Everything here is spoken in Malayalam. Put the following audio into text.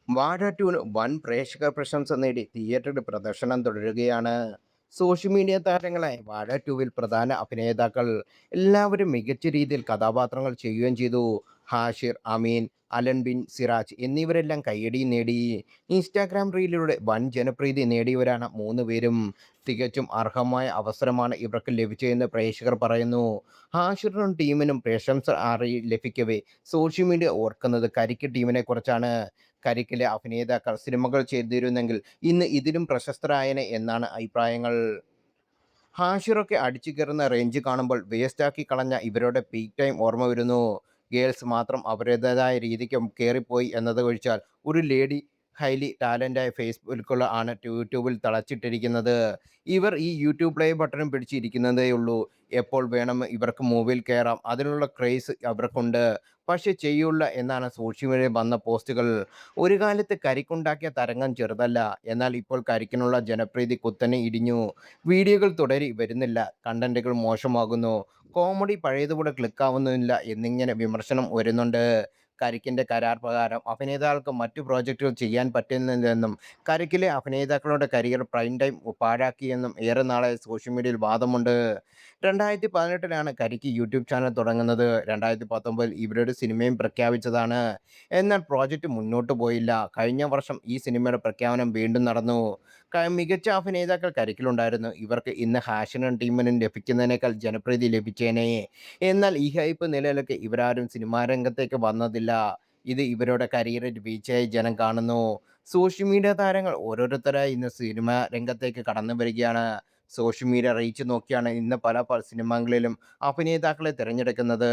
വാഴ 2 വൻ പ്രേക്ഷക പ്രശംസ നേടി തിയേറ്ററിൽ പ്രദർശനം തുടരുകയാണ്. സോഷ്യൽ മീഡിയ താരങ്ങളായ വാഴ 2വിൽ പ്രധാന അഭിനേതാക്കൾ എല്ലാവരും മികച്ച രീതിയിൽ കഥാപാത്രങ്ങൾ ചെയ്യുകയും ചെയ്തു. ഹാഷിർ, അമീൻ, അലൻ ബിൻ സിറാജ് എന്നിവരെല്ലാം കയ്യടി നേടി. ഇൻസ്റ്റാഗ്രാം റീലിലൂടെ വൻ ജനപ്രീതി നേടിയവരാണ് മൂന്ന് പേരും. തികച്ചും അർഹമായ അവസരമാണ് ഇവർക്ക് ലഭിച്ചതെന്ന് പ്രേക്ഷകർ പറയുന്നു. ഹാഷിറിനും ടീമിനും പ്രശംസ ലഭിക്കവേ സോഷ്യൽ മീഡിയ ഓർക്കുന്നത് കരിക്ക് ടീമിനെ കുറിച്ചാണ്. കരിക്കിലെ അഭിനേതാക്കൾ സിനിമകൾ ചെയ്തിരുന്നെങ്കിൽ ഇന്ന് ഇതിലും പ്രശസ്തരായേനെ എന്നാണ് അഭിപ്രായങ്ങൾ. ഹാഷിറൊക്കെ അടിച്ചു കയറുന്ന റേഞ്ച് കാണുമ്പോൾ വേസ്റ്റാക്കി കളഞ്ഞ ഇവരുടെ പീക്ക് ടൈം ഓർമ്മ വരുന്നു. ഗേൾസ് മാത്രം അവരുടേതായ രീതിക്ക് കയറിപ്പോയി എന്നത് ഒഴിച്ചാൽ ഒരു ലേഡി ഹൈലി ടാലൻ്റായ ഫേസ്ബുക്കുകൾ ആണ് യൂട്യൂബിൽ തളച്ചിട്ടിരിക്കുന്നത്. ഇവർ ഈ യൂട്യൂബ് പ്ലേ ബട്ടണും പിടിച്ചിരിക്കുന്നതേ ഉള്ളൂ. എപ്പോൾ വേണം ഇവർക്ക് മൂവിൽ കയറാം, അതിനുള്ള ക്രേസ് അവർക്കുണ്ട്. പക്ഷെ ചെയ്യൂല എന്നാണ് സോഷ്യൽ മീഡിയയിൽ വന്ന പോസ്റ്റുകൾ. ഒരു കാലത്ത് കരിക്കുണ്ടാക്കിയ തരംഗം ചെറുതല്ല. എന്നാൽ ഇപ്പോൾ കരിക്കിനുള്ള ജനപ്രീതി കുത്തനെ ഇടിഞ്ഞു. വീഡിയോകൾ തുടരി വരുന്നില്ല, കണ്ടന്റുകൾ മോശമാകുന്നു, കോമഡി പഴയതുപോലെ ക്ലിക്കാവുന്നില്ല എന്നിങ്ങനെ വിമർശനം വരുന്നുണ്ട്. കരിക്കിൻ്റെ കരാർ പ്രകാരം അഭിനേതാക്കൾക്ക് മറ്റു പ്രോജക്റ്റുകൾ ചെയ്യാൻ പറ്റുന്നില്ലെന്നും കരിക്കിലെ അഭിനേതാക്കളുടെ കരിയർ പ്രൈം ടൈം പാഴാക്കിയെന്നും ഏറെ നാളായി സോഷ്യൽ മീഡിയയിൽ വാദമുണ്ട്. 2018 കരിക്ക് യൂട്യൂബ് ചാനൽ തുടങ്ങുന്നത്. 2019 ഇവരുടെ സിനിമയും പ്രഖ്യാപിച്ചതാണ്. എന്നാൽ പ്രോജക്റ്റ് മുന്നോട്ട് പോയില്ല. കഴിഞ്ഞ വർഷം ഈ സിനിമയുടെ പ്രഖ്യാപനം വീണ്ടും നടന്നു. മികച്ച അഭിനേതാക്കൾ കരിക്കിലുണ്ടായിരുന്നു. ഇവർക്ക് ഇന്ന് ഹാഷിനും ടീമിനും ലഭിക്കുന്നതിനേക്കാൾ ജനപ്രീതി ലഭിച്ചേനെ. എന്നാൽ ഈ ഹൈപ്പ് നിലനിൽക്കെ ഇവരാരും സിനിമാ രംഗത്തേക്ക് വന്നതില്ല. ഇത് ഇവരുടെ കരിയറിൽ വീഴ്ചയായി ജനം കാണുന്നു. സോഷ്യൽ മീഡിയ താരങ്ങൾ ഓരോരുത്തരായി ഇന്ന് സിനിമാ രംഗത്തേക്ക് കടന്നു വരികയാണ്. സോഷ്യൽ മീഡിയ റീച്ച് നോക്കിയാണ് ഇന്ന് പല സിനിമകളിലും അഭിനേതാക്കളെ തിരഞ്ഞെടുക്കുന്നത്.